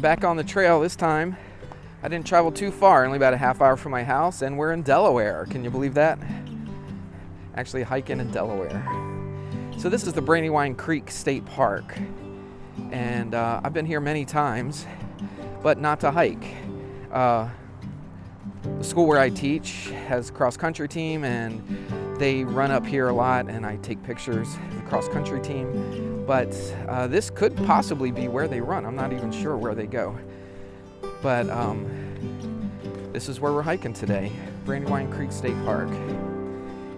back on the trail this time. I didn't travel too far, only about a half hour from my house, and we're in Delaware. Can you believe that? Actually hiking in Delaware. So this is the Brandywine Creek State Park, and I've been here many times, but not to hike. The school where I teach has a cross-country team, and they run up here a lot, and I take pictures of the cross-country team. But this could possibly be where they run. I'm not even sure where they go. But this is where we're hiking today, Brandywine Creek State Park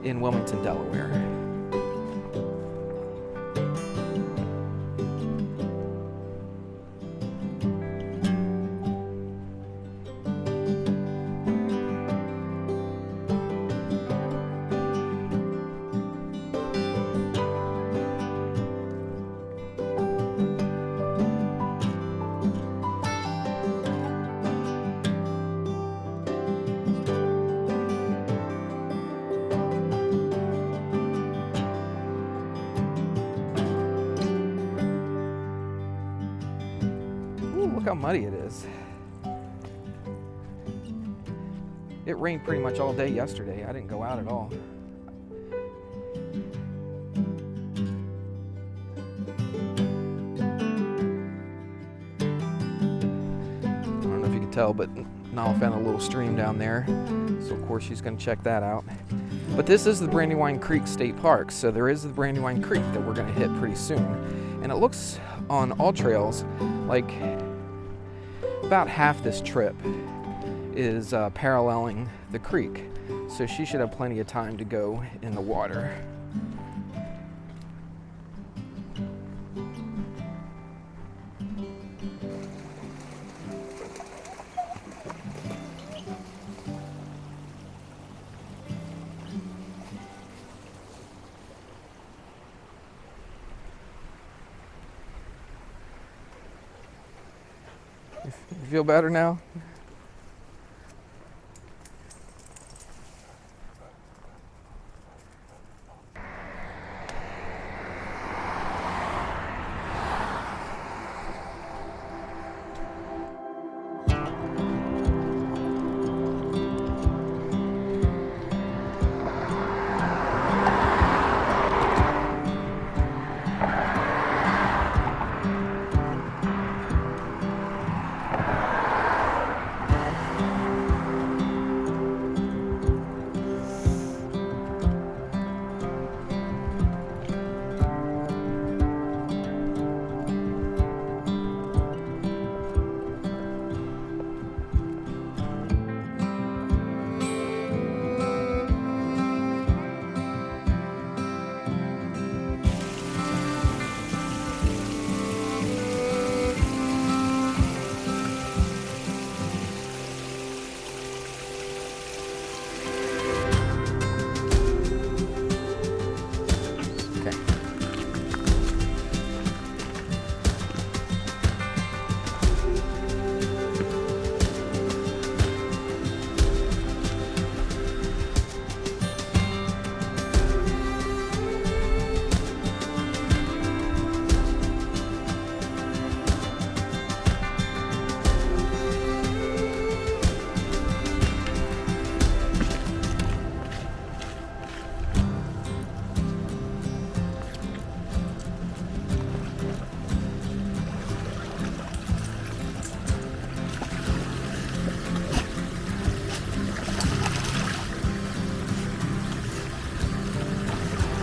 in Wilmington, Delaware. Look how muddy it is. It rained pretty much all day yesterday. I didn't go out at all. I don't know if you can tell, but Nala found a little stream down there. So of course she's gonna check that out. But this is the Brandywine Creek State Park. So there is the Brandywine Creek that we're gonna hit pretty soon. And it looks on all trails like about half this trip is paralleling the creek, so she should have plenty of time to go in the water. You feel better now?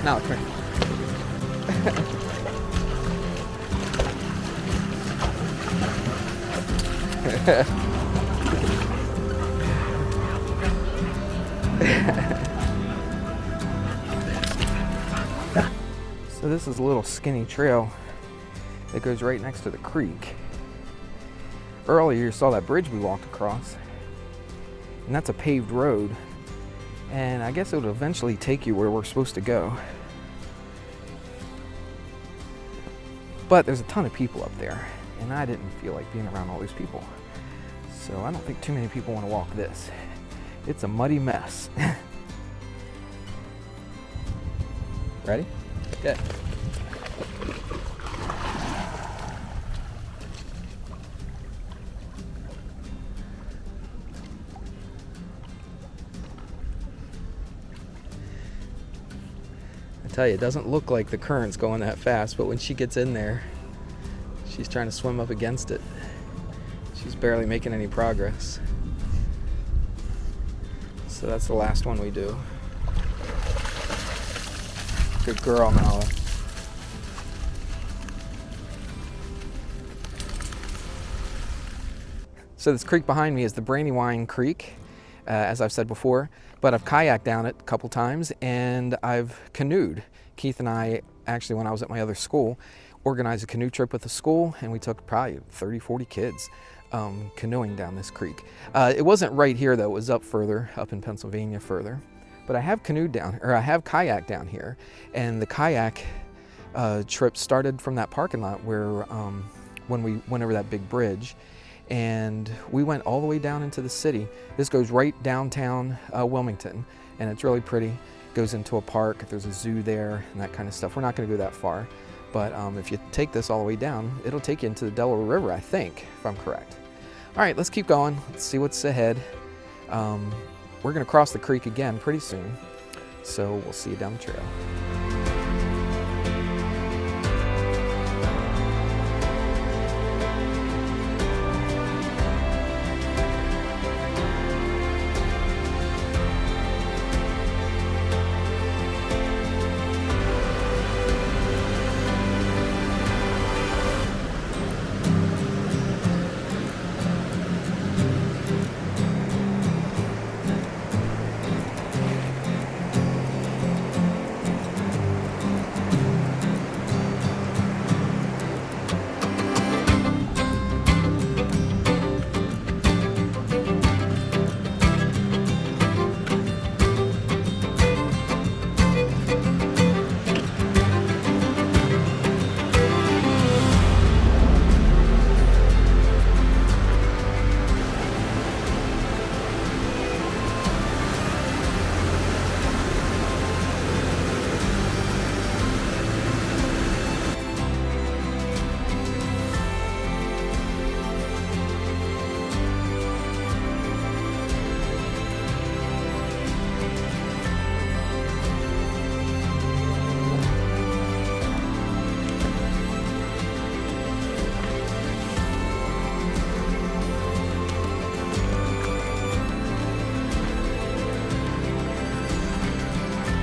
Now, come here. So this is a little skinny trail that goes right next to the creek. Earlier you saw that bridge we walked across, and that's a paved road, and I guess it would eventually take you where we're supposed to go. But there's a ton of people up there, and I didn't feel like being around all these people. So I don't think too many people want to walk this. It's a muddy mess. Ready? Okay. Tell you, it doesn't look like the current's going that fast, but when she gets in there, she's trying to swim up against it. She's barely making any progress. So that's the last one we do. Good girl, Nala. So this creek behind me is the Brandywine Creek, as I've said before, but I've kayaked down it a couple times and I've canoed. Keith and I, actually when I was at my other school, organized a canoe trip with the school, and we took probably 30, 40 kids canoeing down this creek. It wasn't right here though, it was up further, up in Pennsylvania further. But I have canoed down, or I have kayaked down here, and the kayak trip started from that parking lot where when we went over that big bridge, and we went all the way down into the city. This goes right downtown Wilmington, and it's really pretty. Goes into a park, there's a zoo there, and that kind of stuff. We're not gonna go that far, but if you take this all the way down, it'll take you into the Delaware River, I think, if I'm correct. All right, let's keep going. Let's see what's ahead. We're gonna cross the creek again pretty soon, so we'll see you down the trail.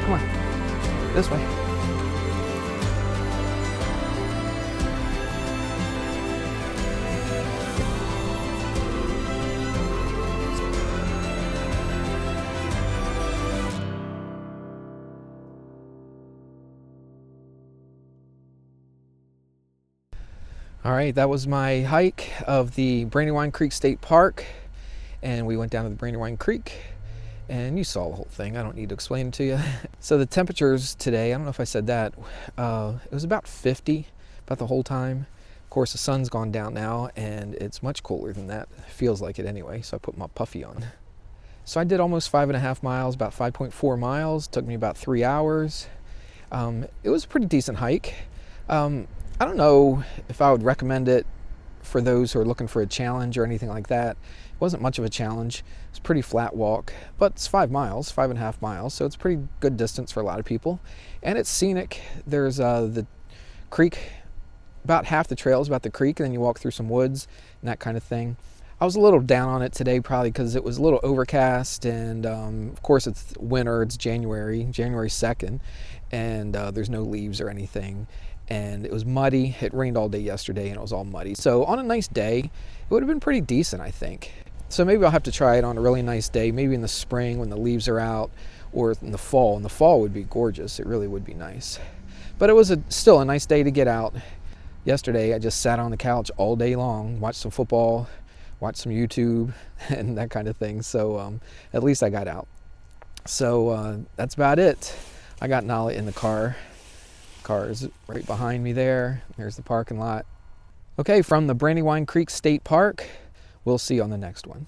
Come on, this way. All right, that was my hike of the Brandywine Creek State Park, and we went down to the Brandywine Creek. And you saw the whole thing. I don't need to explain it to you. So the temperatures today, I don't know if I said that, it was about 50 about the whole time. Of course, the sun's gone down now, and it's much cooler than that. It feels like it anyway, so I put my puffy on. So I did almost 5.5 miles, about 5.4 miles. It took me about 3 hours. It was a pretty decent hike. I don't know if I would recommend it for those who are looking for a challenge or anything like that. It wasn't much of a challenge. It's a pretty flat walk, but it's 5 miles, 5.5 miles, so it's a pretty good distance for a lot of people. And it's scenic. There's the creek, about half the trail is about the creek, and then you walk through some woods and that kind of thing. I was a little down on it today, probably because it was a little overcast, and of course it's winter, it's January 2nd, and there's no leaves or anything. And it was muddy. It rained all day yesterday and it was all muddy. So on a nice day, it would have been pretty decent, I think. So maybe I'll have to try it on a really nice day, maybe in the spring when the leaves are out, or in the fall. And the fall would be gorgeous. It really would be nice. But it was still a nice day to get out. Yesterday, I just sat on the couch all day long, watched some football, watched some YouTube, and that kind of thing. So at least I got out. So that's about it. I got Nala in the car. Car is right behind me there. There's the parking lot. Okay, from the Brandywine Creek State Park, we'll see you on the next one.